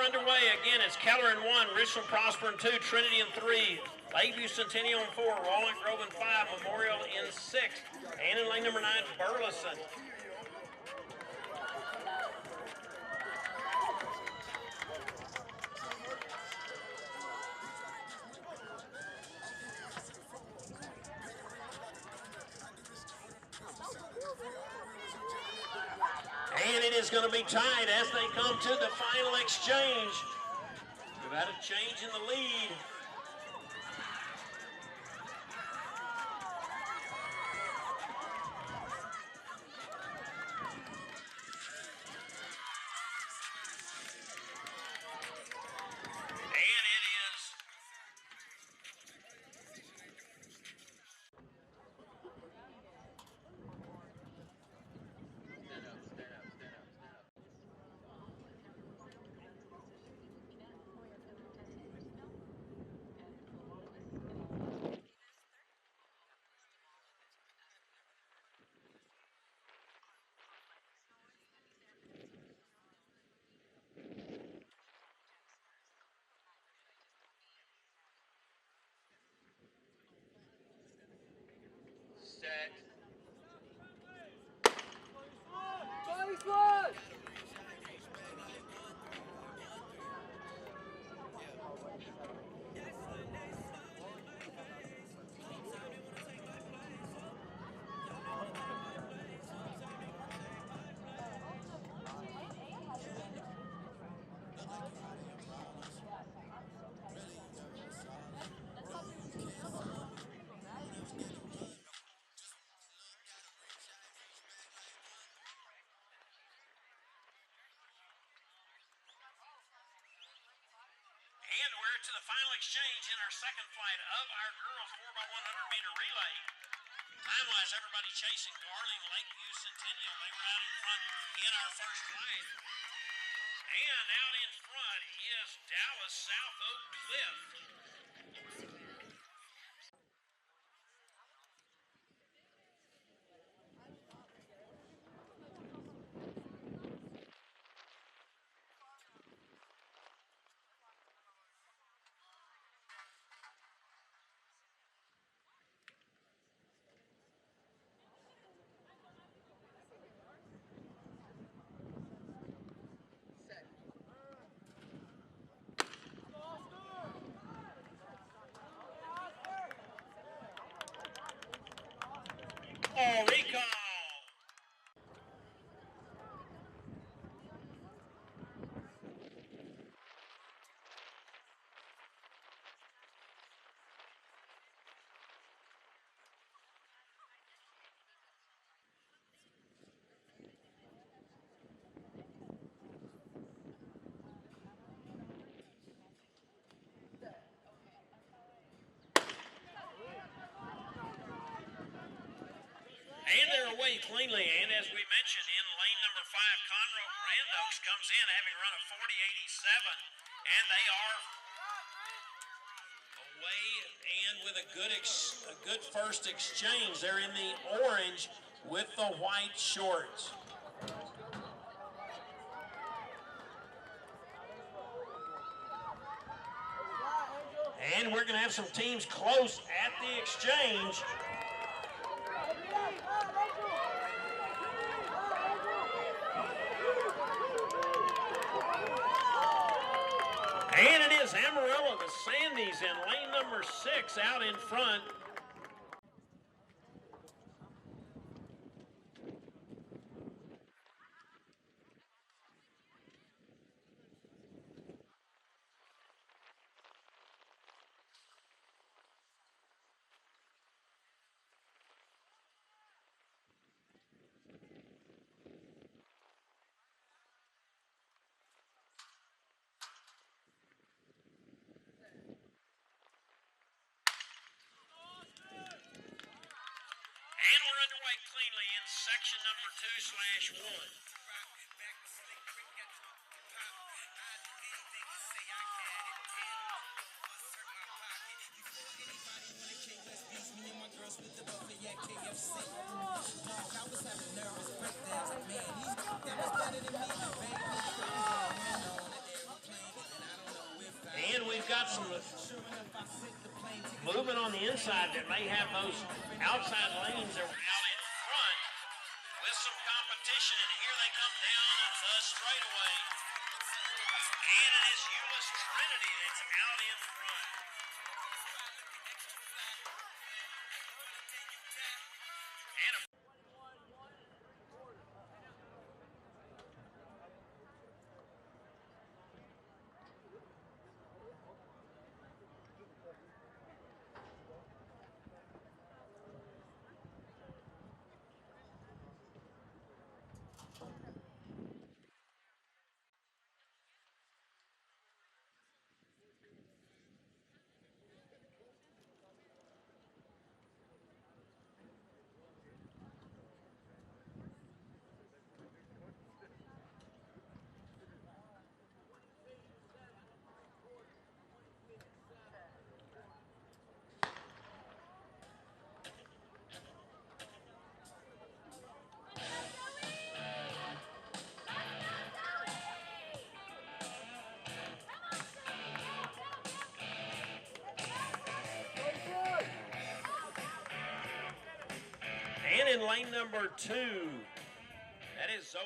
we're underway. Again, it's Keller in 1, Richland Prosper in 2, Trinity in 3, Lakeview Centennial in 4, Walnut Grove in 5, Memorial in 6, and in lane number 9, Burleson. And it is going to be tied as they come to the final exchange. We've had a change in the lead. And it is set. And we're to the final exchange in our second flight of our girls 4x100 meter relay. Time-wise, everybody chasing Garland, Lakeview, Centennial. They were out in front in our first flight. And out in front is Dallas South Oak Cliff. Oh, recall. And they're away cleanly. And as we mentioned, in lane number 5, Conroe Grand Oaks comes in having run a 40.87. And they are away and with a good first exchange. They're in the orange with the white shorts. And we're going to have some teams close at the exchange. And it is Amarillo, the Sandys, in lane number 6 out in front. And we're underway cleanly in section number 2/1. moving on the inside that may have those outside lanes that were out in front with some competition. And here they come down the straightaway. And it is Euless Trinity that's out in front. And in lane number 2, that is Zoe.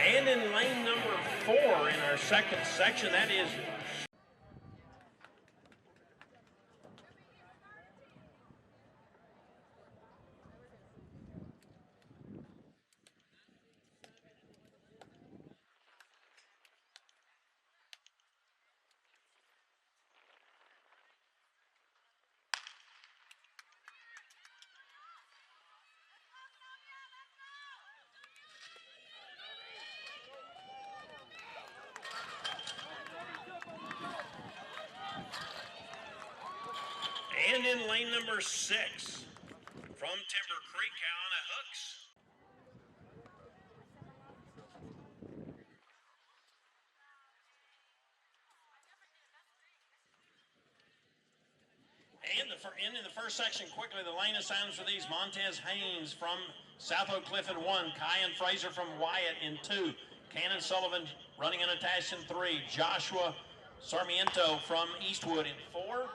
And in lane number 4 in our second section, that is and in lane number 6 from Timber Creek, Alana Hooks. And in the first section, quickly, the lane assignments for these: Montez Haynes from South Oak Cliff in 1, Kyan Fraser from Wyatt in 2, Cannon Sullivan running unattached in 3, Joshua Sarmiento from Eastwood in 4.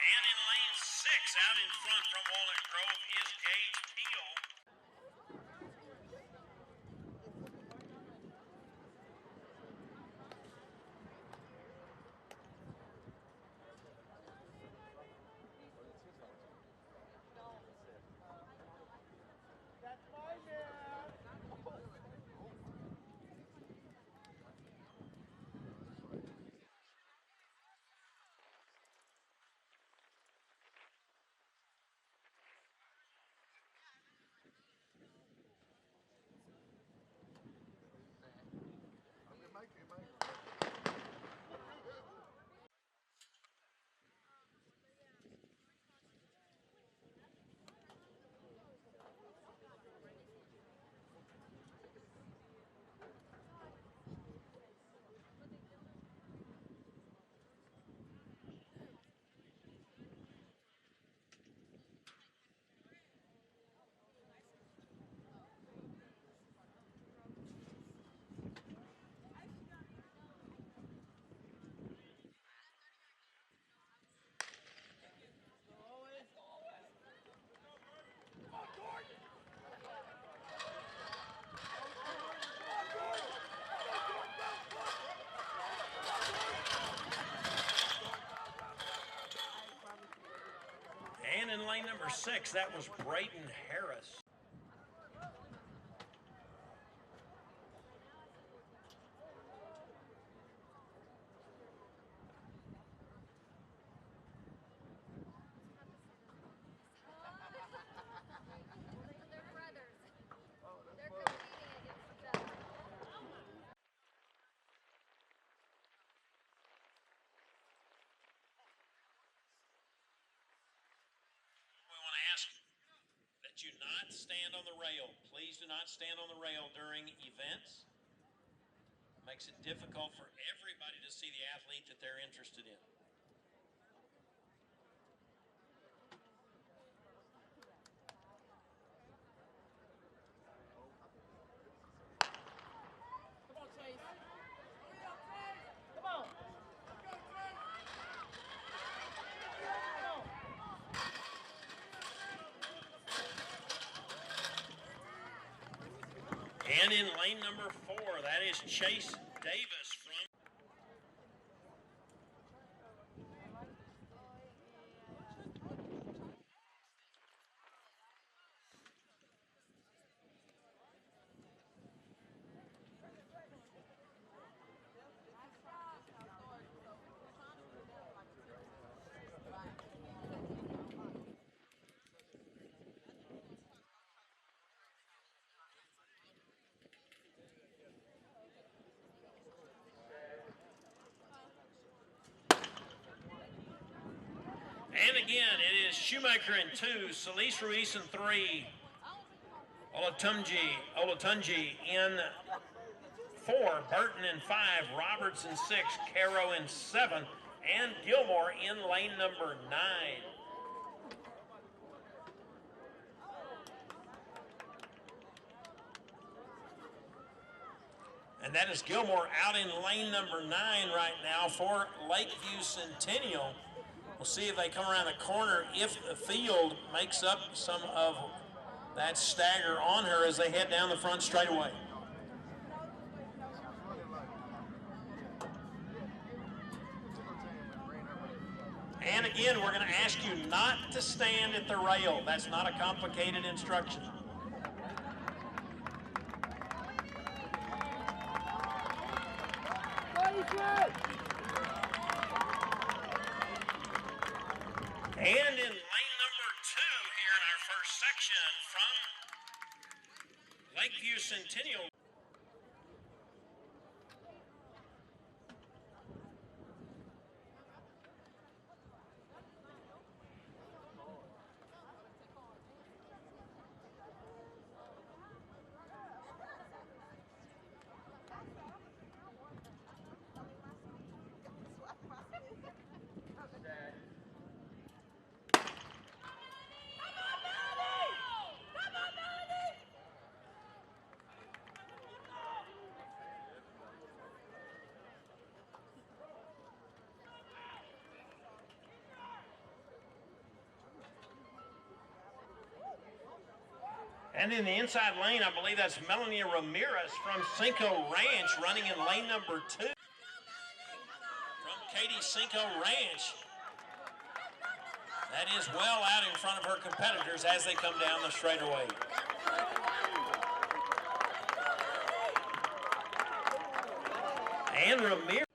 And in lane 6, out in front from Walnut Grove, is Gage Peel. And in lane number 6, that was Brayton Harris. not stand on the rail. Please do not stand on the rail during events. Makes it difficult for everybody to see the athlete that they're interested in. And in lane number 4, that is Chase Davis from. And again, it is Shoemaker in 2, Solis Ruiz in 3, Olatunji in 4, Burton in 5, Roberts in 6, Caro in 7, and Gilmore in lane number 9. And that is Gilmore out in lane number 9 right now for Lakeview Centennial. We'll see if they come around the corner, if the field makes up some of that stagger on her as they head down the front straightaway. And again, we're going to ask you not to stand at the rail. That's not a complicated instruction. And in lane number 2 here in our first section from Lakeview Centennial. And in the inside lane, I believe that's Melanie Ramirez from Cinco Ranch running in lane number 2. From Katie Cinco Ranch. That is well out in front of her competitors as they come down the straightaway. And Ramirez.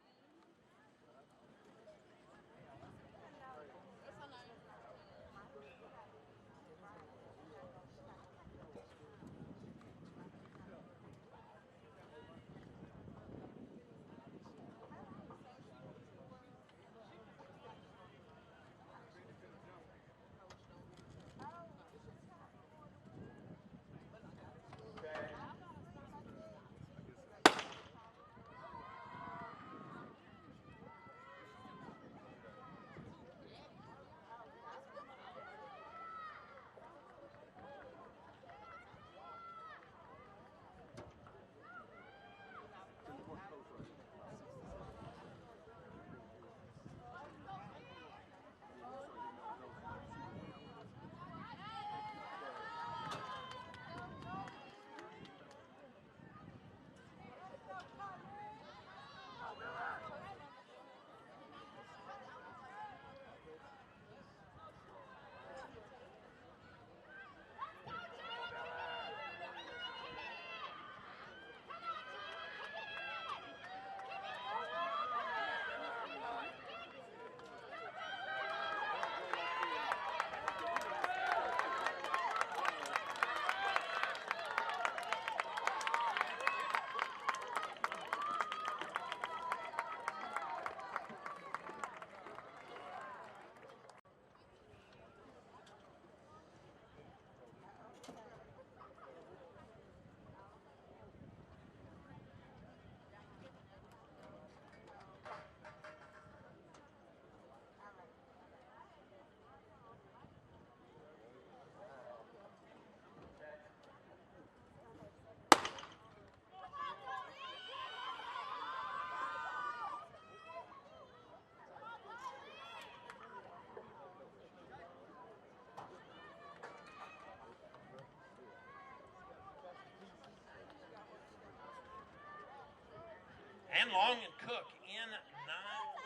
And Long and Cook in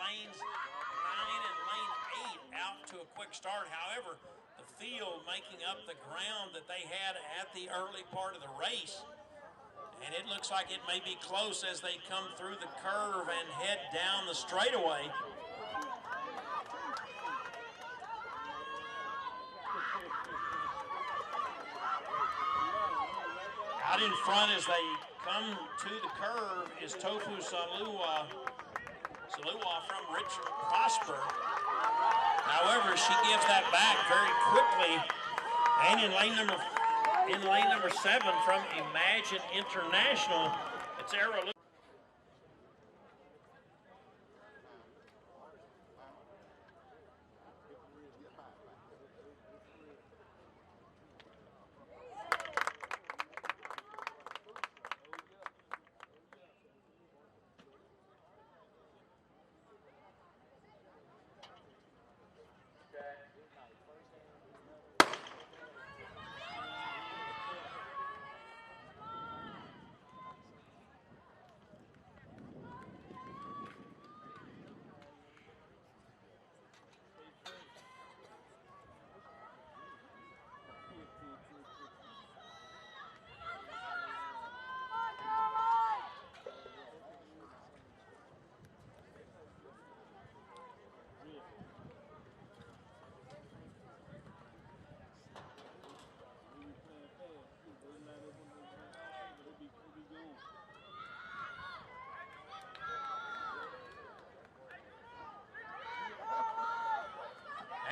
lanes 9 and lane 8 out to a quick start. However, the field making up the ground that they had at the early part of the race. And it looks like it may be close as they come through the curve and head down the straightaway. Out in front as they come to the curve is Tofu Salua from Richard Prosper. However, she gives that back very quickly. And in lane number 7 from Imagine International, it's Era.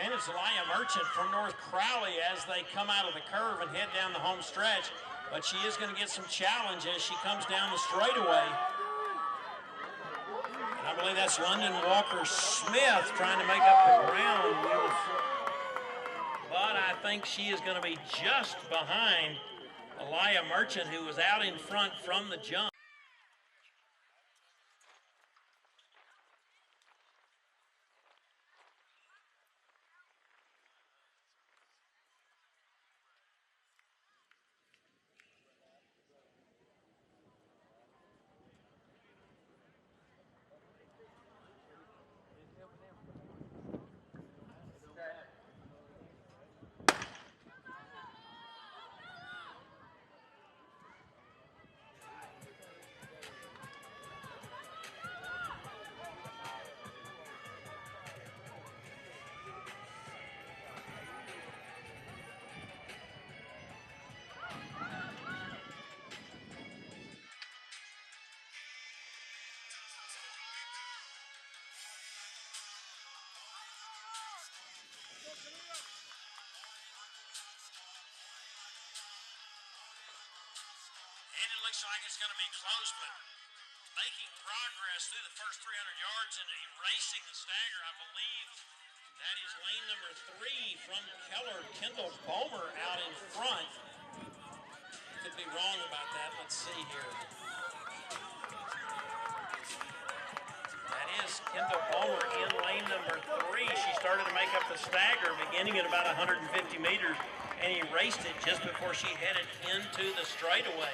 And it's Elia Merchant from North Crowley as they come out of the curve and head down the home stretch. But she is going to get some challenge as she comes down the straightaway. And I believe that's London Walker Smith trying to make up the ground. But I think she is going to be just behind Elia Merchant, who was out in front from the jump. And it looks like it's going to be close, but making progress through the first 300 yards and erasing the stagger. I believe that is lane number 3 from Keller, Kendall Bomer out in front. Could be wrong about that. Let's see here. That is Kendall Bomer in lane number 3. She started to make up the stagger beginning at about 150 meters and erased it just before she headed into the straightaway.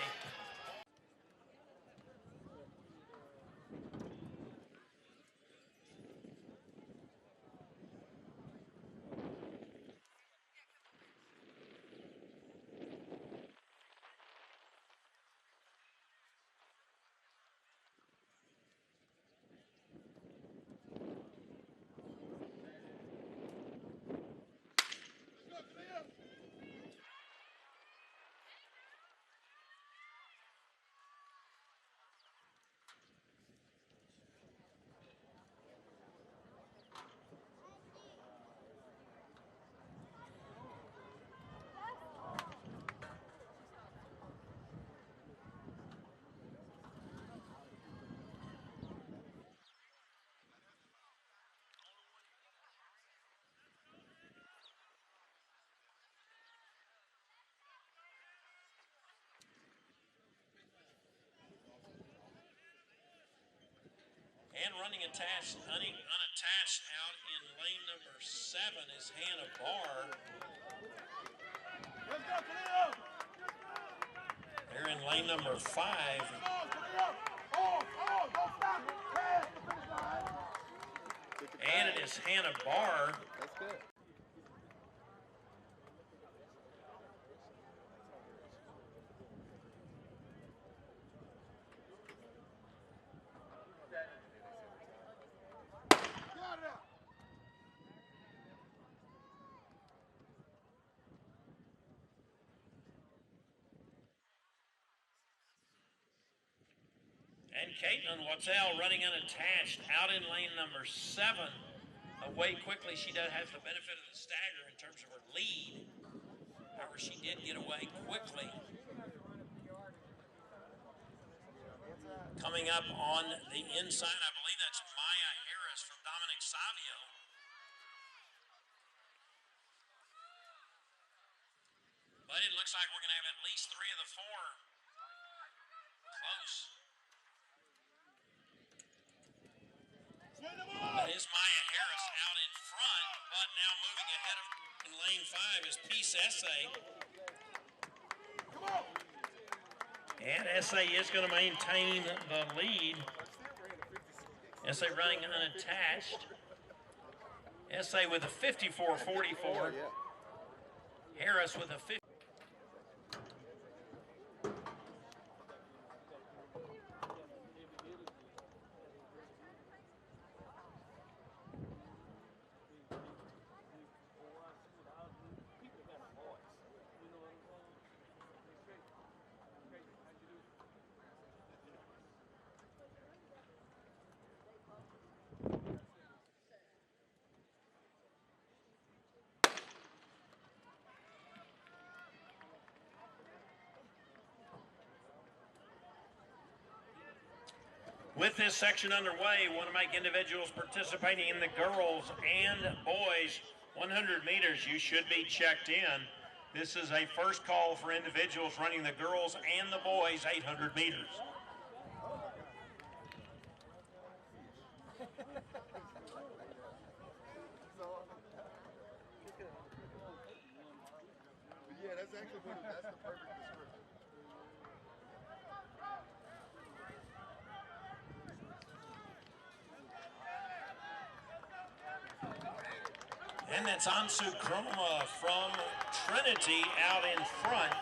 And running unattached out in lane number 7 is Hannah Barr. They're in lane number 5. And it is Hannah Barr. That's good. And Caitlin Wattell running unattached out in lane number 7. Away quickly. She does have the benefit of the stagger in terms of her lead. However, she did get away quickly. Coming up on the inside, I believe that's Maya Harris from Dominic Savio. But it looks like we're going to have at least 3 of the 4 close. That is Maya Harris out in front, but now moving ahead of in lane 5 is Peace Essay. And Essay is going to maintain the lead. Essay running unattached. Essay with a 54.44. Harris with a 50. With this section underway, we want to make individuals participating in the girls and boys 100 meters. You should be checked in. This is a first call for individuals running the girls and the boys 800 meters. Yeah, that's actually that's the perfect description. And that's Ansu Kroma from Trinity out in front.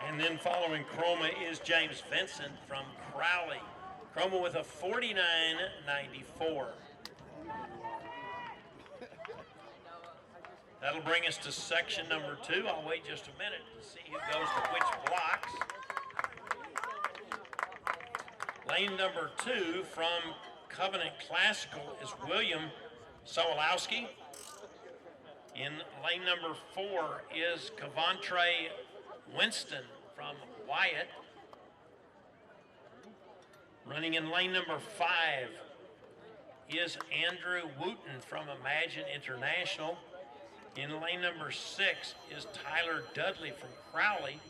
And then following Kroma is James Vincent from Crowley. Kroma with a 49.94. That'll bring us to section number 2. I'll wait just a minute to see who goes to which blocks. Lane number 2 from Covenant Classical is William Sowalowski. In lane number 4 is Cavantre Winston from Wyatt. Running in lane number 5 is Andrew Wooten from Imagine International. In lane number 6 is Tyler Dudley from Crowley.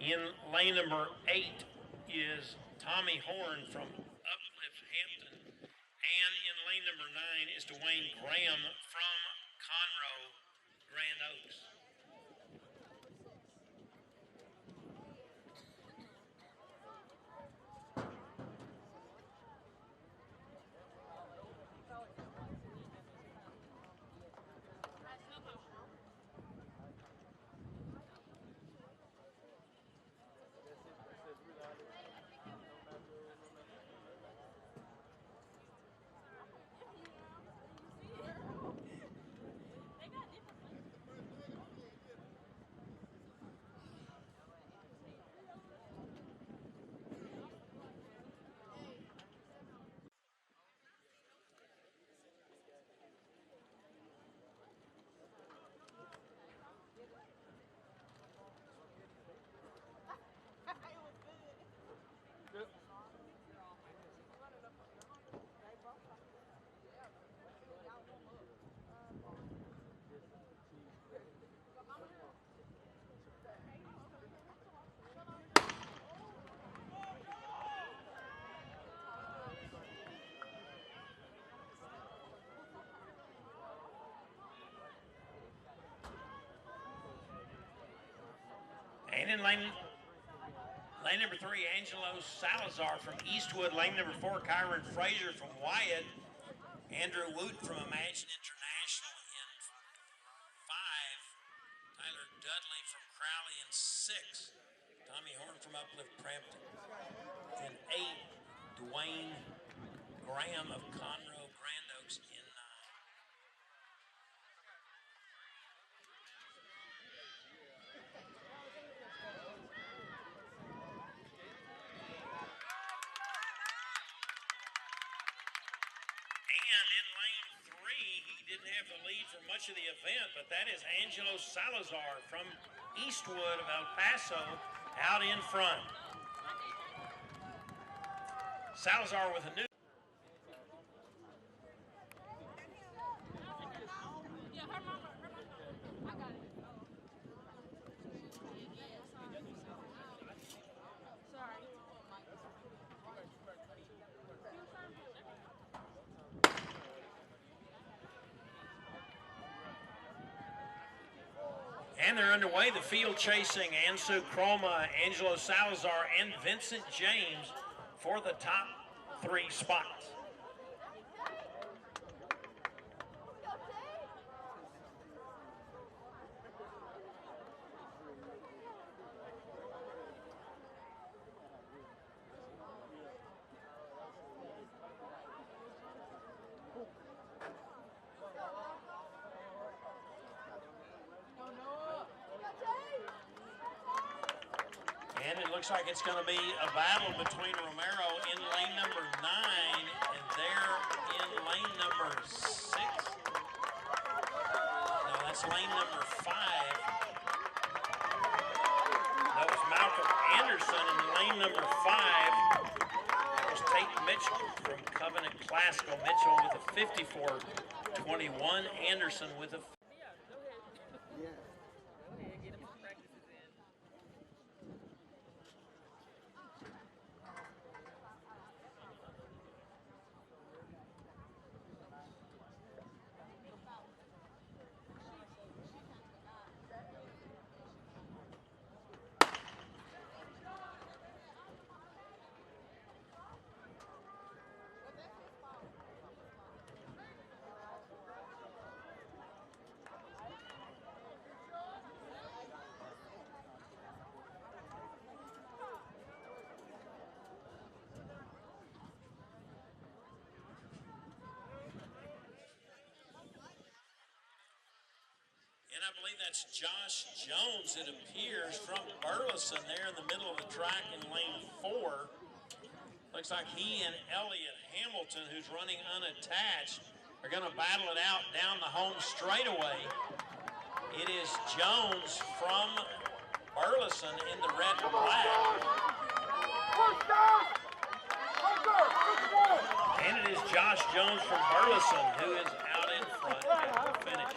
In lane number 8 is Tommy Horn from Uplift Hampton. And in lane number 9 is Dwayne Graham from Conroe Grand Oaks. And in lane Lane number 3, Angelo Salazar from Eastwood. Lane number 4, Kyron Frazier from Wyatt. Andrew Wooten from Imagine International in 5. Tyler Dudley from Crowley in 6. Tommy Horn from Uplift Prampton in 8. Dwayne Graham of Conroe Grand Oaks in 9. And in lane 3, he didn't have the lead for much of the event, but that is Angelo Salazar from Eastwood of El Paso out in front. Salazar with a new. And they're underway. The field chasing Ansu Chroma, Angelo Salazar, and Vincent James for the top 3 spots. And it looks like it's going to be a battle between Romero in lane number 9 and there in lane number 6. No, that's lane number 5. That was Malcolm Anderson in lane number 5. That was Tate Mitchell from Covenant Classical. Mitchell with a 54-21. Anderson with a And I believe that's Josh Jones, it appears, from Burleson there in the middle of the track in lane 4. Looks like he and Elliott Hamilton, who's running unattached, are going to battle it out down the home straightaway. It is Jones from Burleson in the red and black. And it is Josh Jones from Burleson who is out in front at the finish.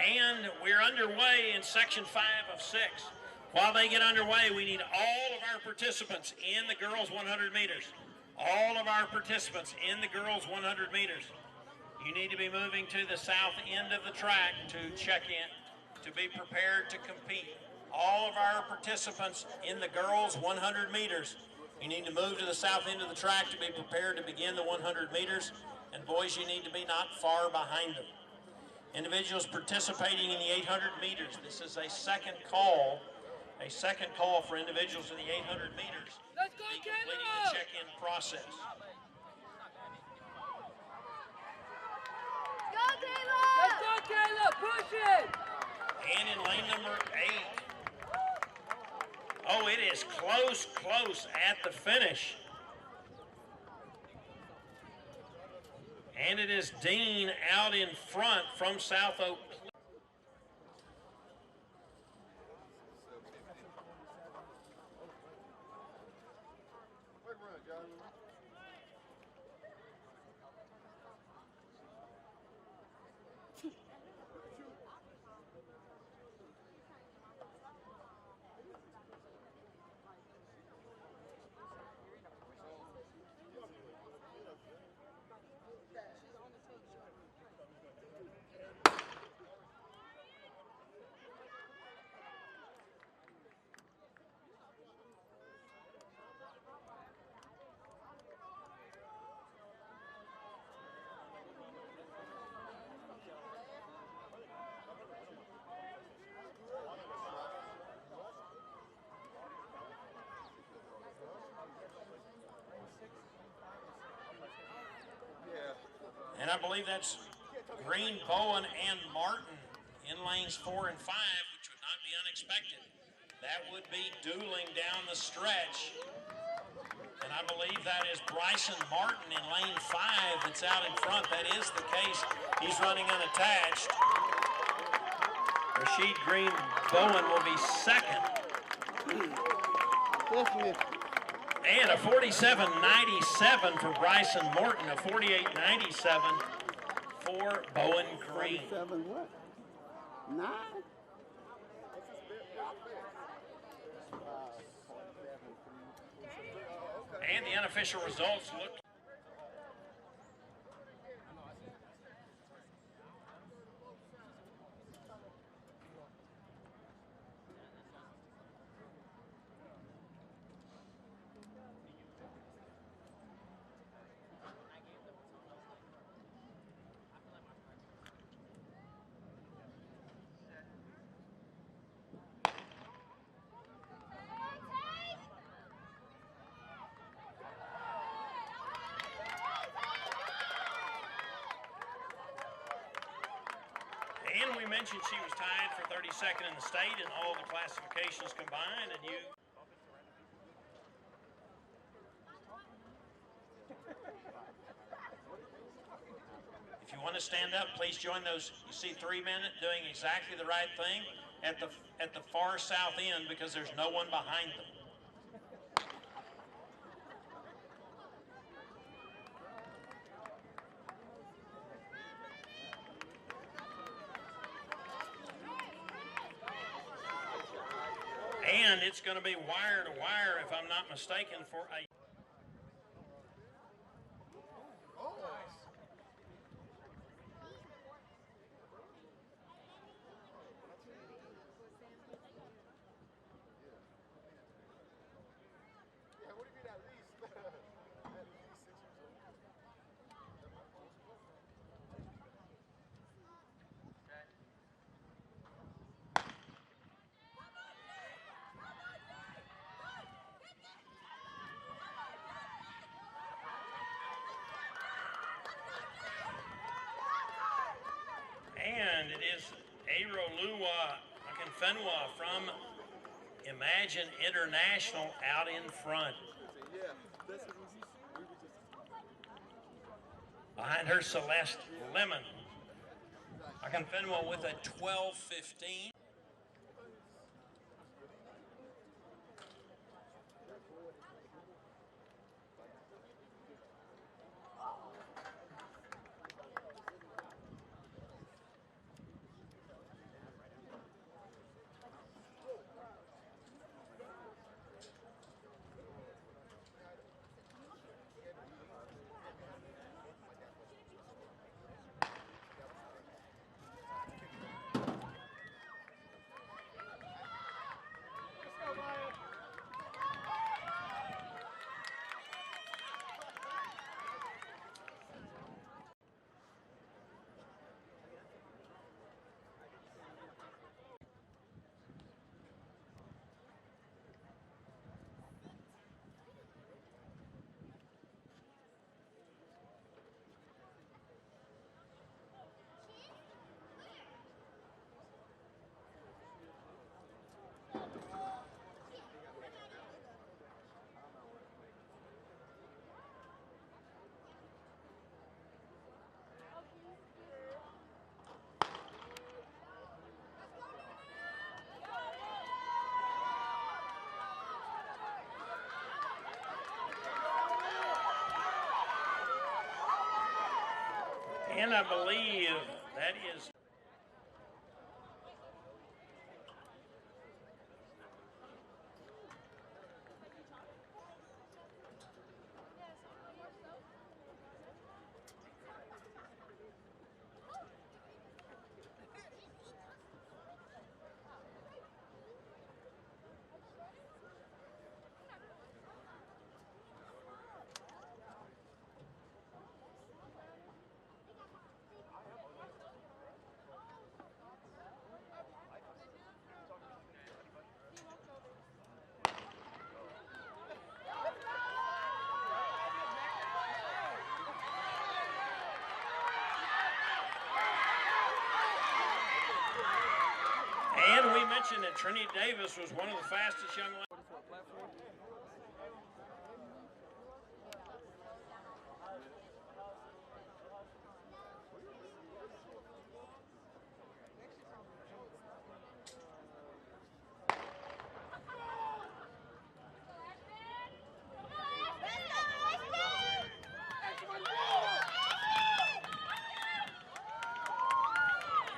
And we're underway in section 5 of 6. While they get underway, we need all of our participants in the girls 100 meters. All of our participants in the girls 100 meters. You need to be moving to the south end of the track to check in, to be prepared to compete. All of our participants in the girls 100 meters. You need to move to the south end of the track to be prepared to begin the 100 meters. And boys, you need to be not far behind them. Individuals participating in the 800 meters. This is a second call for individuals in the 800 meters. Let's go, completing the check-in process. Go, Caleb! Let's go, Caleb! Push it! And in lane number 8. Oh, it is close at the finish. And it is Dean out in front from South Oak. I believe that's Green, Bowen, and Martin in lanes 4 and 5, which would not be unexpected. That would be dueling down the stretch. And I believe that is Bryson Martin in lane 5 that's out in front. That is the case. He's running unattached. Rashid Green Bowen will be second. And a 47.97 for Bryson Morton, a 48.97 for Bowen Green. 47 what? 9? And the unofficial results look. And we mentioned she was tied for 32nd in the state in all the classifications combined, and you. If you want to stand up, please join those. You see 3 men doing exactly the right thing at the far south end because there's no one behind them. And it's going to be wire to wire, if I'm not mistaken, for a. Yeah, what do you mean at least? At least 6 years old. And it is Aroluwa Akinfenwa from Imagine International out in front. Yeah, that's what we were just. Behind her, Celeste Lemon. Akinfenwa with a 12:15. And I believe that is. mention that Trinity Davis was one of the fastest young ladies.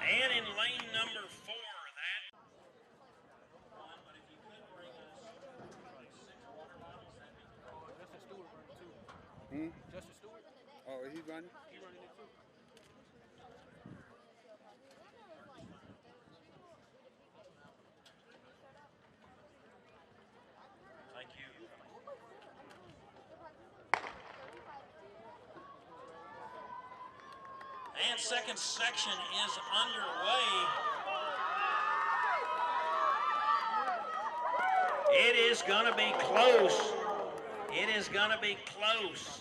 And in lane number 4, that one, but if you could bring us like 6 water bottles, that'd be great. Justin Stewart running too. Justin Stewart? Oh, is he running? He running it too. Thank you. And second section is underway. It is going to be close. It is going to be close.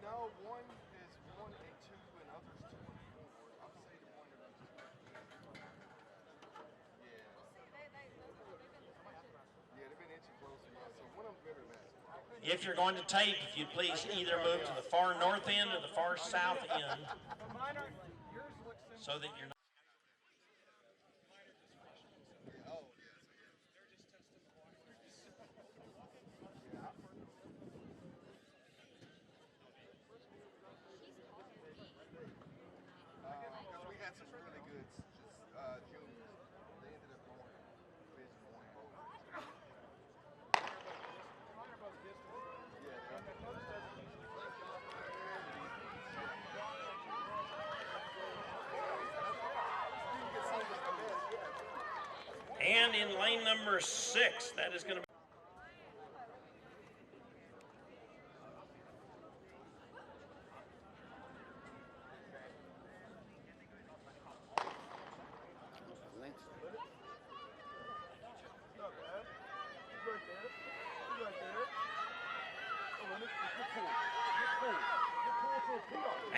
No, one is 1 and 2, and others 2 and 4. I'll say the one that was just yeah, they've been inching closer. Yeah, so one of them's better than that. If you're going to tape, if you'd please either move to the far north end or the far south end so that you're not. We had some really good juniors. They ended up going Division I both. And in lane number 6, that is going to be.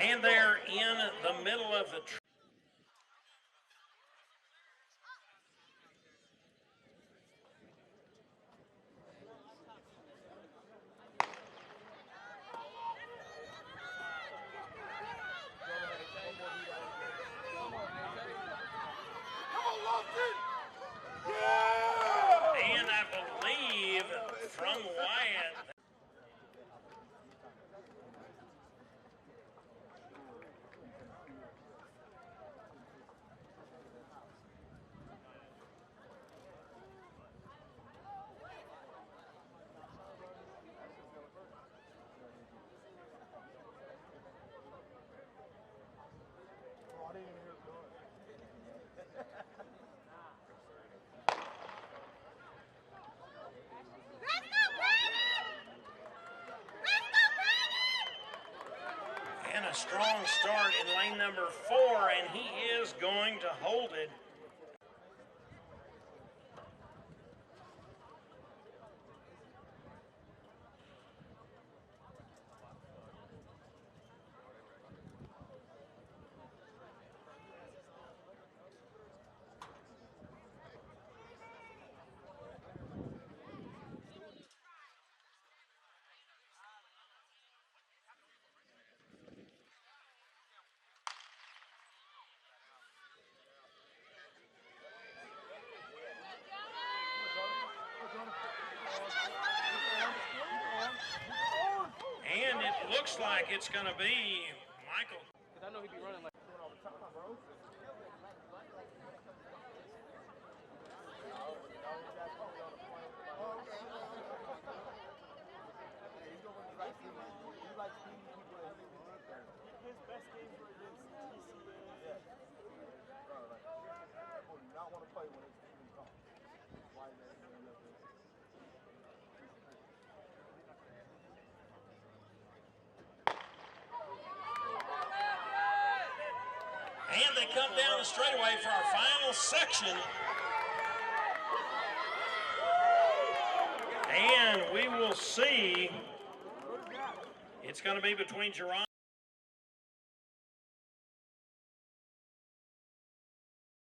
And they're in the middle of the and I believe from Wyatt. And a strong start in lane number 4, and he is going to hold it. And it looks like it's going to be Michael. Because I know he'd be running like. His best games were against TCU. Yeah. People do not want to play when it's even tough. Why is that? And they come down the straightaway for our final section. And we will see. It's going to be between Jerron